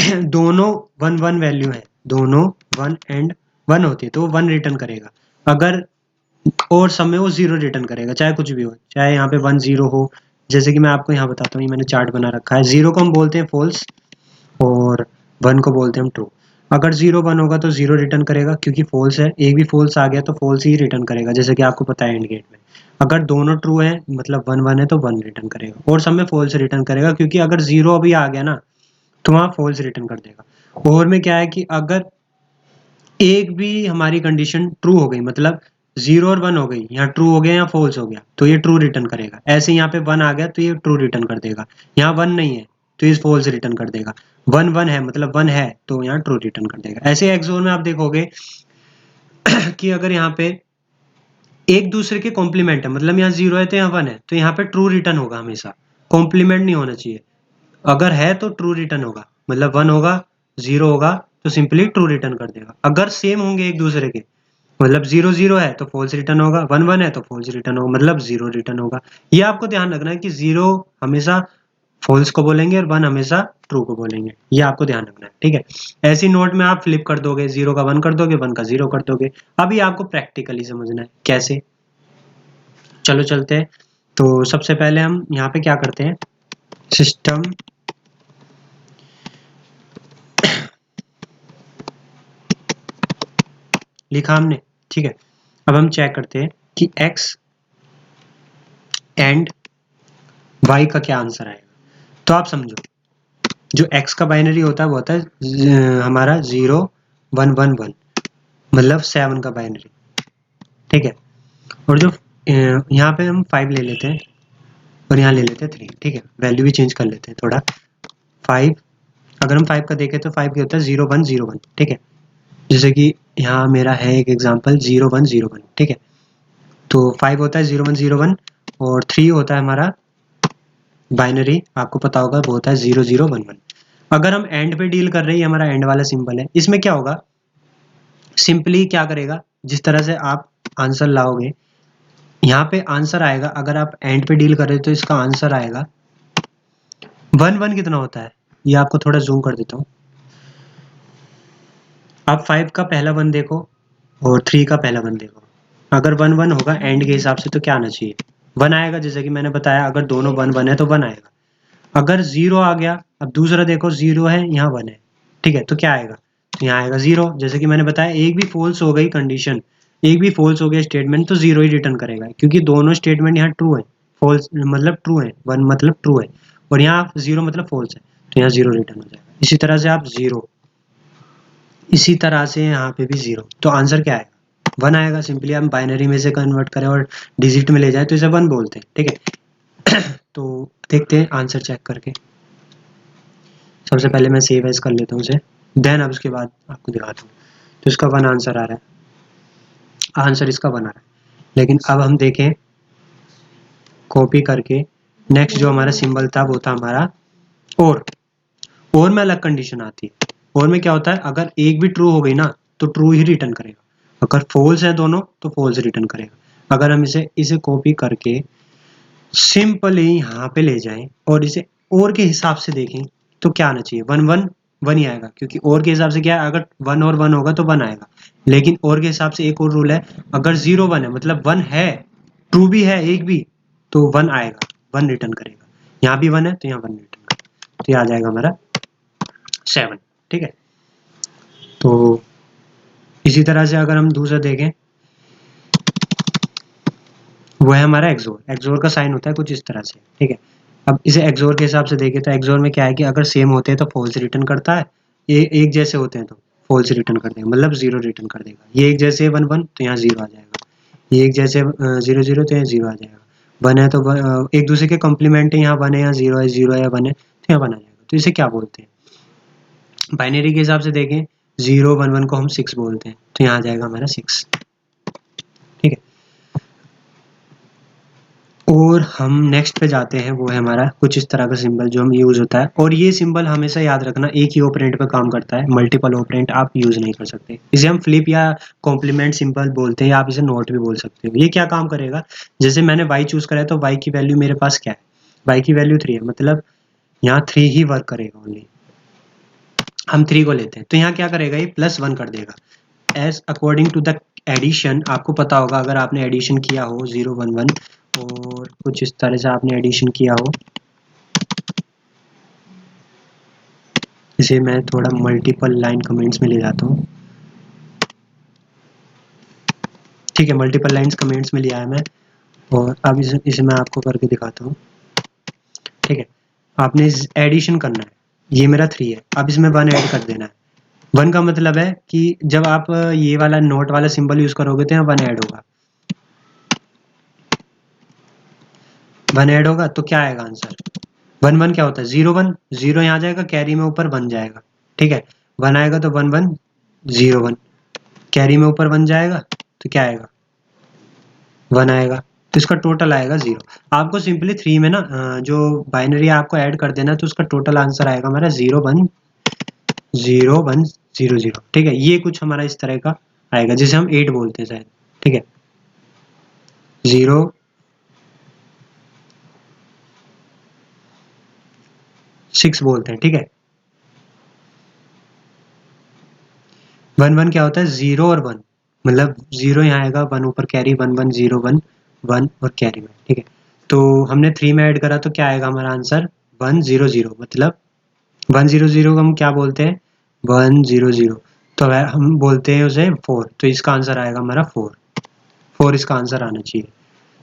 दोनों 1 1 वैल्यू है, दोनों 1 एंड 1 होती है तो वो 1 रिटर्न करेगा। अगर और सब में वो 0 रिटर्न करेगा, चाहे कुछ भी हो, चाहे यहाँ पे 1 0 हो। जैसे कि मैं आपको यहाँ बताता हूँ, ये मैंने चार्ट बना रखा है। 0 को हम बोलते हैं फॉल्स और 1 को बोलते हैं हम ट्रू। अगर 0 1 होगा तो 0 रिटर्न करेगा क्योंकि फॉल्स है, एक भी फॉल्स आ गया तो फॉल्स ही रिटर्न करेगा, जैसे कि आपको पता है एंड गेट में। अगर दोनों ट्रू है मतलब 1 1 है तो 1 रिटर्न करेगा, और सब में फॉल्स रिटर्न करेगा क्योंकि अगर 0 अभी आ गया ना तो वहाँ फॉल्स रिटर्न कर देगा। और में क्या है कि अगर एक भी हमारी कंडीशन ट्रू हो गई, मतलब 0 और 1 हो गई, यहाँ ट्रू हो गया या फॉल्स हो गया, तो ये ट्रू रिटर्न करेगा। ऐसे यहाँ पे 1 आ गया तो ये ट्रू रिटर्न कर देगा। यहाँ 1 नहीं है तो ये फॉल्स रिटर्न कर देगा। 1 1 है मतलब 1 है तो यहाँ ट्रू रिटर्न कर देगा। ऐसे एक्सोर में आप देखोगे कि अगर यहाँ पे एक दूसरे के कॉम्प्लीमेंट है, मतलब यहाँ 0 है तो यहाँ 1 है, तो यहाँ पे ट्रू रिटर्न होगा हमेशा, कॉम्प्लीमेंट नहीं होना चाहिए। अगर है तो ट्रू रिटर्न होगा, मतलब 1 होगा 0 होगा तो सिंपली ट्रू रिटर्न कर देगा। अगर सेम होंगे एक दूसरे के, मतलब 0 0 है तो फॉल्स रिटर्न होगा, 1 1 है तो फॉल्स रिटर्न होगा, मतलब 0 रिटर्न होगा। ये आपको ध्यान रखना है कि 0 हमेशा फॉल्स को बोलेंगे और 1 हमेशा ट्रू को बोलेंगे, ये आपको ध्यान रखना है, ठीक है। ऐसी नोट में आप फ्लिप कर दोगे, 0 का 1 कर दोगे, 1 का 0 कर दोगे। अभी आपको प्रैक्टिकली समझना है कैसे। चलो चलते हैं। तो सबसे पहले हम यहाँ पे क्या करते हैं, सिस्टम लिखा हमने, ठीक है। अब हम चेक करते हैं कि x एंड y का क्या आंसर आएगा। तो आप समझो, जो x का बाइनरी होता है वो होता है हमारा 0 1 1 1, मतलब 7 का बाइनरी, ठीक है। और जो यहाँ पे हम 5 ले लेते हैं और यहाँ ले लेते हैं 3, ठीक है। वैल्यू भी चेंज कर लेते हैं थोड़ा। 5, अगर हम 5 का देखें तो 5 क्या होता है 0 1 0 1, ठीक है। जैसे कि यहाँ मेरा है एक एग्जांपल 0 1 0 1, ठीक है। तो 5 होता है 0 1 0 1 और 3 होता है हमारा बाइनरी, आपको पता होगा वो होता है 0 0 1 1। अगर हम एंड पे डील कर रहे हैं, हमारा एंड वाला सिंबल है, इसमें क्या होगा, सिंपली क्या करेगा, जिस तरह से आप आंसर लाओगे, यहाँ पे आंसर आएगा। अगर आप एंड पे डील कर रहे हो तो इसका आंसर आएगा 1 1 कितना होता है, ये आपको थोड़ा जूम कर देता हूँ। आप 5 का पहला 1 देखो और 3 का पहला 1 देखो। अगर 1 1 होगा एंड के हिसाब से तो क्या आना चाहिए, 1 आएगा। जैसे कि मैंने बताया, अगर दोनों 1 1 है तो 1 आएगा। अगर 0 आ गया, अब दूसरा देखो 0 है यहाँ 1 है, ठीक है, तो क्या आएगा, तो यहाँ आएगा 0। जैसे कि मैंने बताया, एक भी फॉल्स हो गई कंडीशन, एक भी फॉल्स हो गया स्टेटमेंट तो 0 ही रिटर्न करेगा, क्योंकि दोनों स्टेटमेंट यहाँ ट्रू है। फॉल्स मतलब ट्रू है, 1 मतलब ट्रू है और यहाँ 0 मतलब फॉल्स है, तो यहाँ 0 रिटर्न हो जाएगा। इसी तरह से आप 0, इसी तरह से यहाँ पे भी 0, तो आंसर क्या आएगा 1 आएगा। सिंपली हम बाइनरी में से कन्वर्ट करें और डिजिट में ले जाए तो इसे 1 बोलते हैं, ठीक है। तो देखते हैं आंसर चेक करके। सबसे पहले मैं सेव एज कर लेता हूँ उसे, देन अब उसके बाद आपको दिखाता हूँ। तो इसका 1 आंसर आ रहा है, आंसर इसका 1 आ रहा है। लेकिन अब हम देखें कॉपी करके, नेक्स्ट जो हमारा सिंबल था वो था हमारा और में अलग कंडीशन आती है। और में क्या होता है, अगर एक भी ट्रू हो गई ना तो ट्रू ही रिटर्न करेगा, अगर फॉल्स है दोनों तो फॉल्स रिटर्न करेगा। अगर हम इसे कॉपी करके सिंपली यहाँ पे ले जाएं और इसे और के हिसाब से देखें तो क्या आना चाहिए, 1 1 1 ही आएगा, क्योंकि और के हिसाब से क्या है, अगर 1 और 1 होगा तो 1 आएगा। लेकिन और के हिसाब से एक और रूल है, अगर 0 1 है मतलब 1 है, ट्रू भी है एक भी, तो 1 आएगा, 1 रिटर्न करेगा। यहाँ भी 1 है तो यहाँ 1 रिटर्न करेगा, तो ये आ जाएगा हमारा 7, ठीक है। तो इसी तरह से अगर हम दूसरा देखें, वो है हमारा एक्सोर। एक्सोर का साइन होता है कुछ इस तरह से, ठीक है। अब इसे एक्सोर के हिसाब से देखें तो एक्सोर में क्या है कि अगर सेम होते हैं तो फॉल्स रिटर्न करता है, ये एक जैसे होते हैं तो फॉल्स रिटर्न कर देगा, मतलब 0 रिटर्न कर देगा। ये एक जैसे 1 1 तो यहाँ 0 आ जाएगा, ये एक जैसे 0 0 तो यहाँ 0 आ जाएगा। 1 है तो एक दूसरे के कॉम्प्लीमेंट है, यहाँ 1 है यहाँ 0 है, 0 है 1 है तो यहाँ 1 आ जाएगा। तो इसे क्या बोलते हैं, बाइनरी के हिसाब से देखें 0 1 1 को हम 6 बोलते हैं, तो यहाँ आ जाएगा हमारा 6, ठीक है। और हम नेक्स्ट पे जाते हैं, वो है हमारा कुछ इस तरह का सिंबल जो हम यूज होता है। और ये सिंबल हमेशा याद रखना एक ही ऑपरेंड पे काम करता है, मल्टीपल ऑपरेंड आप यूज नहीं कर सकते। इसे हम फ्लिप या कॉम्प्लीमेंट सिंबल बोलते हैं, या आप इसे नोट भी बोल सकते हो। ये क्या काम करेगा, जैसे मैंने y चूज करा है तो y की वैल्यू मेरे पास क्या है, y की वैल्यू 3 है, मतलब यहाँ 3 ही वर्क करेगा ओनली। हम 3 को लेते हैं, तो यहाँ क्या करेगा, ये +1 कर देगा। As according to the addition, आपको पता होगा अगर आपने एडिशन किया हो 0 1 1 और कुछ इस तरह से आपने एडिशन किया हो, इसे मैं थोड़ा मल्टीपल लाइन कमेंट्स में ले जाता हूँ। ठीक है, मल्टीपल लाइन्स कमेंट्स में लिया है मैं, और अब इसे मैं आपको करके दिखाता हूँ। ठीक है, आपने एडिशन करना है, ये मेरा 3 है, अब इसमें 1 ऐड कर देना है। 1 का मतलब है कि जब आप ये वाला नोट वाला सिंबल यूज करोगे तो यहाँ 1 ऐड होगा। 1 ऐड होगा तो क्या आएगा आंसर, 1 1 क्या होता है, 0 1, 0 यहाँ जाएगा, कैरी में ऊपर 1 जाएगा। ठीक है, 1 आएगा तो 1 1 0 1, कैरी में ऊपर 1 जाएगा तो क्या आएगा, 1 आएगा, तो इसका टोटल आएगा 0। आपको सिंपली 3 में ना जो बाइनरी आपको ऐड कर देना, तो उसका टोटल आंसर आएगा हमारा 0 1 0 1 0 0। ठीक है, ये कुछ हमारा इस तरह का आएगा, जिसे हम 8 बोलते हैं शायद। ठीक है, 0 6 बोलते हैं। ठीक है, 1 1 क्या होता है, 0 और 1, मतलब 0 यहाँ आएगा, 1 ऊपर कैरी, 1 1 0 1 1 और कैरी में। ठीक है, तो हमने 3 में ऐड करा तो क्या आएगा हमारा आंसर, 1 0 0, मतलब 1 0 0 को हम क्या बोलते हैं, 1 0 0, तो हम बोलते हैं उसे 4, तो इसका आंसर आएगा हमारा 4, 4 इसका आंसर आना चाहिए।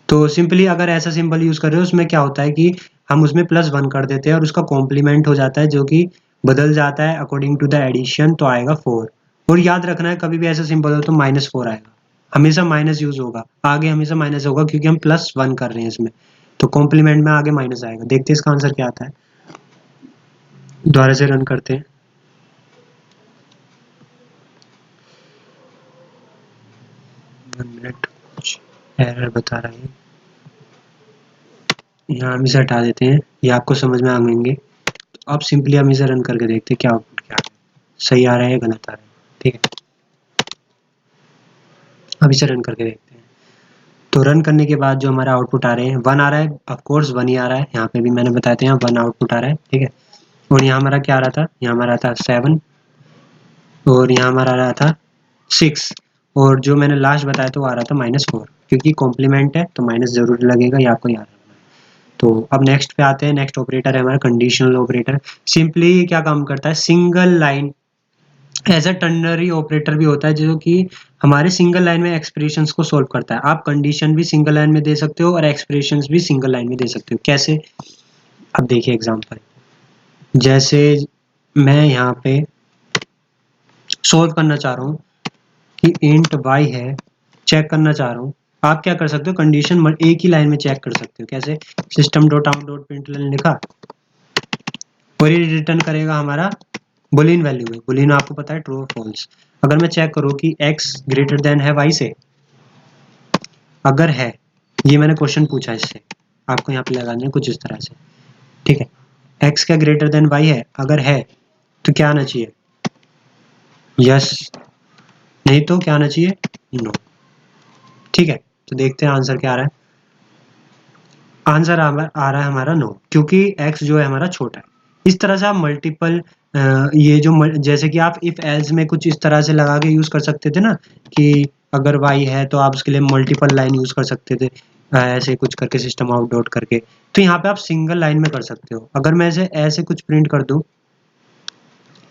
तो सिंपली अगर ऐसा सिंबल यूज कर रहे हो, उसमें क्या होता है कि हम उसमें +1 कर देते हैं और उसका कॉम्प्लीमेंट हो जाता है, जो कि बदल जाता है अकॉर्डिंग टू द एडिशन, तो आएगा 4। और याद रखना है, कभी भी ऐसा सिंबल हो तो -4 आएगा, हमेशा माइनस यूज होगा, आगे हमेशा माइनस होगा, क्योंकि हम +1 कर रहे हैं इसमें, तो कॉम्प्लीमेंट में आगे माइनस आएगा। देखते हैं इसका आंसर क्या आता है, दोबारा से रन करते हैं। 1 मिनट, कुछ एरर बता रहा है, यहाँ हम इसे हटा देते हैं, ये आपको समझ में आएंगे। अब सिंपली हम इसे रन करके देखते हैं क्या आउटपुट क्या है, सही आ रहा है या गलत आ रहा है। ठीक है, अब इसे रन करके देखते हैं। तो रन करने के बाद जो हमारा आउटपुट आ रहे हैं, 1 आ रहा है, ऑफ कोर्स 1 ही आ रहा है, यहाँ पे भी मैंने बताया था, यहाँ 1 आउटपुट आ रहा है। ठीक है, और यहाँ हमारा क्या आ रहा था, यहाँ हमारा था 7, और यहाँ हमारा आ रहा था 6, और जो मैंने लास्ट बताया था वो आ रहा था -4, क्योंकि कॉम्प्लीमेंट है तो माइनस जरूर लगेगा, ये आपको याद रखना है। तो अब नेक्स्ट पे आते हैं, नेक्स्ट ऑपरेटर है हमारा कंडीशनल ऑपरेटर। सिंपली क्या काम करता है, single line, as a ternary operator भी होता है, जो कि हमारे सिंगल लाइन में एक्सप्रेशंस को सॉल्व करता है। आप कंडीशन भी सिंगल लाइन में दे सकते हो और एक्सप्रेशंस भी सिंगल लाइन में दे सकते हो। कैसे, अब देखिए एग्जांपल, जैसे मैं यहाँ पे सॉल्व करना चाह रहा हूँ कि इंट y है, चेक करना चाह रहा हूँ, आप क्या कर सकते हो, कंडीशन एक ही लाइन में चेक कर सकते हो। कैसे, system dot out dot println लिखा, और ये रिटर्न करेगा हमारा बुलियन वैल्यू है। बुलियन आपको पता है ट्रू और फॉल्स। अगर मैं चेक करूँ कि x ग्रेटर देन है y से, अगर है, ये मैंने क्वेश्चन पूछा इससे, आपको यहाँ पे लगाना है कुछ इस तरह से। ठीक है, x क्या ग्रेटर देन y है, अगर है तो क्या आना चाहिए, यस, नहीं तो क्या आना चाहिए, नो। ठीक है, तो देखते हैं आंसर क्या आ रहा है। आंसर आ रहा है हमारा नो, क्योंकि x जो है हमारा छोटा है। इस तरह से आप मल्टीपल, ये जो जैसे कि आप इफ एल्स में कुछ इस तरह से लगा के यूज कर सकते थे ना, कि अगर y है तो आप उसके लिए मल्टीपल लाइन यूज कर सकते थे, ऐसे कुछ करके सिस्टम आउट डॉट करके। तो यहाँ पे आप सिंगल लाइन में कर सकते हो। अगर मैं ऐसे कुछ प्रिंट कर दूं,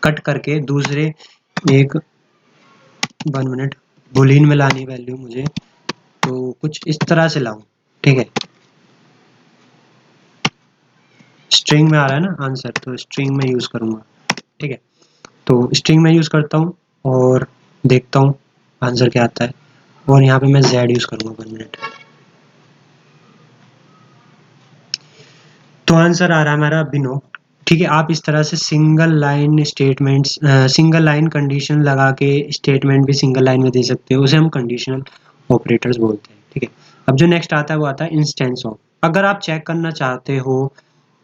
कट करके दूसरे एक, 1 मिनट, बुलियन में लानी वैल्यू मुझे, तो कुछ इस तरह से लाऊं। ठीक है, स्ट्रिंग में आ रहा है ना आंसर, तो स्ट्रिंग में यूज करूंगा। ठीक है, तो स्ट्रिंग में यूज करता हूँ और देखता हूँ आंसर क्या आता है, और यहाँ पे मैं z यूज करूंगा। 1 मिनट, तो आंसर आ रहा है हमारा बिनो। ठीक है, आप इस तरह से single line statements, single line condition लगा के स्टेटमेंट भी सिंगल लाइन में दे सकते हो, उसे हम कंडीशनल ऑपरेटर्स बोलते हैं। ठीक है, अब जो नेक्स्ट आता है वो आता है इंस्टेंस ऑफ। अगर आप चेक करना चाहते हो,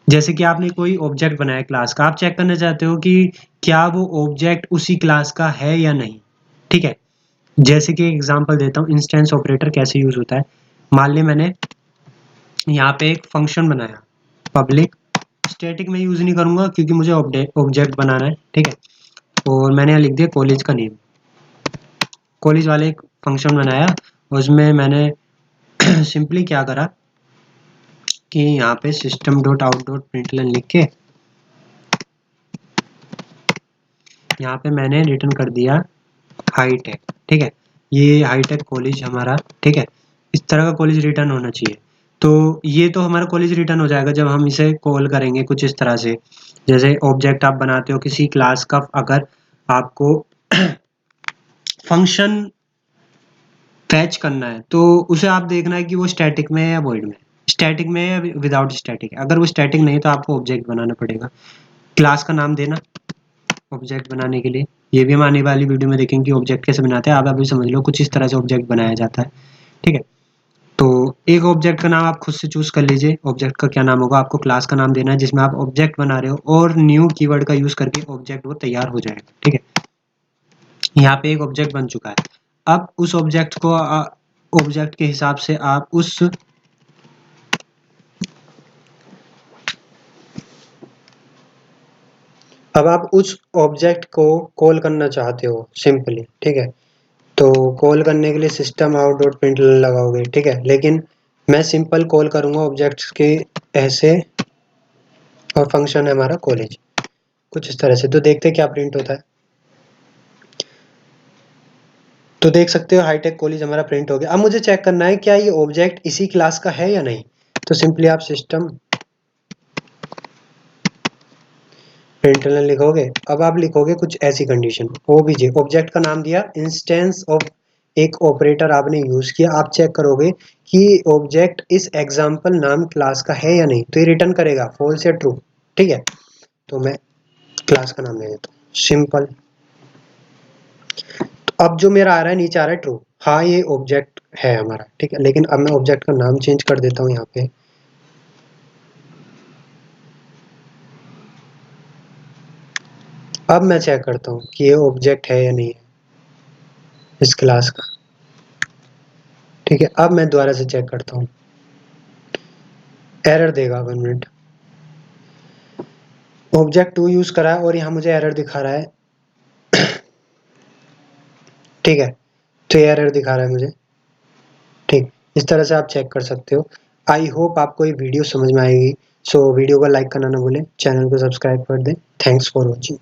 जैसे कि आपने कोई ऑब्जेक्ट बनाया क्लास का, आप चेक करना चाहते हो कि क्या वो ऑब्जेक्ट उसी क्लास का है या नहीं। ठीक है, जैसे कि एग्जांपल देता हूँ, इंस्टेंस ऑपरेटर कैसे यूज होता है। मान ली मैंने यहाँ पे एक फंक्शन बनाया, पब्लिक, स्टैटिक में यूज नहीं करूंगा क्योंकि मुझे ऑब्जेक्ट बनाना है। ठीक है, और मैंने यहाँ लिख दिया कॉलेज का नेम। कॉलेज वाले एक फंक्शन बनाया, उसमें मैंने सिंपली क्या करा कि यहाँ पे system dot out dot println लिख के यहाँ पे मैंने रिटर्न कर दिया हाईटेक। ठीक है, ये हाईटेक कॉलेज हमारा, ठीक है, इस तरह का कॉलेज रिटर्न होना चाहिए। तो ये तो हमारा कॉलेज रिटर्न हो जाएगा जब हम इसे कॉल करेंगे कुछ इस तरह से। जैसे ऑब्जेक्ट आप बनाते हो किसी क्लास का, अगर आपको फंक्शन फैच करना है तो उसे आप देखना है कि वो स्टैटिक में है या वॉइड में, स्टैटिक में है या विदाउट स्टैटिक है। अगर वो स्टैटिक नहीं है तो आपको ऑब्जेक्ट बनाना पड़ेगा। क्लास का नाम देना ऑब्जेक्ट बनाने के लिए, ये भी हम आने वाली वीडियो में देखेंगे कि ऑब्जेक्ट कैसे बनाते हैं। आप अभी समझ लो कुछ इस तरह से ऑब्जेक्ट बनाया जाता है। ठीक है, तो एक ऑब्जेक्ट का नाम आप खुद से चूज कर लीजिए। ऑब्जेक्ट का क्या नाम होगा, आपको क्लास का नाम देना है जिसमें आप ऑब्जेक्ट बना रहे हो, और न्यू कीवर्ड का यूज करके ऑब्जेक्ट वो तैयार हो जाएगा। ठीक है, यहाँ पे एक ऑब्जेक्ट बन चुका है। अब उस ऑब्जेक्ट को ऑब्जेक्ट के हिसाब से आप उस ऑब्जेक्ट को कॉल करना चाहते हो सिंपली। ठीक है, तो कॉल करने के लिए सिस्टम आउट डॉट प्रिंटलन लगाओगे। ठीक है, लेकिन मैं सिंपल कॉल करूंगा ऑब्जेक्ट्स के ऐसे, और फंक्शन है हमारा कॉलेज, कुछ इस तरह से। तो देखते क्या प्रिंट होता है। तो देख सकते हो हाईटेक कॉलेज हमारा प्रिंट हो गया। अब मुझे चेक करना है क्या ये ऑब्जेक्ट इसी क्लास का है या नहीं। तो सिंपली आप सिस्टम प्रिंटलन लिखोगे। अब आप लिखोगे कुछ ऐसी कंडीशन, ओबीजे ऑब्जेक्ट का नाम दिया, इंस्टेंस ऑफ एक ऑपरेटर आपने यूज किया। आप चेक करोगे कि ऑब्जेक्ट इस एग्जाम्पल नाम क्लास का है या नहीं, तो ये रिटर्न करेगा फॉल्स या ट्रू। ठीक है, तो मैं क्लास का नाम दे देता हूँ सिंपल। तो अब जो मेरा आ रहा है नीचे आ रहा है ट्रू, हाँ ये ऑब्जेक्ट है हमारा। ठीक है, लेकिन अब मैं ऑब्जेक्ट का नाम चेंज कर देता हूँ यहाँ पे। अब मैं चेक करता हूँ कि ये ऑब्जेक्ट है या नहीं है इस क्लास का। ठीक है, अब मैं दोबारा से चेक करता हूँ, एरर देगा 1 मिनट। ऑब्जेक्ट 2 यूज करा है और यहाँ मुझे एरर दिखा रहा है। ठीक है, तो ये एरर दिखा रहा है मुझे। ठीक, इस तरह से आप चेक कर सकते हो। आई होप आपको ये वीडियो समझ में आएगी। सो वीडियो को लाइक करना ना भूलें, चैनल को सब्सक्राइब कर दें। Thanks for watching.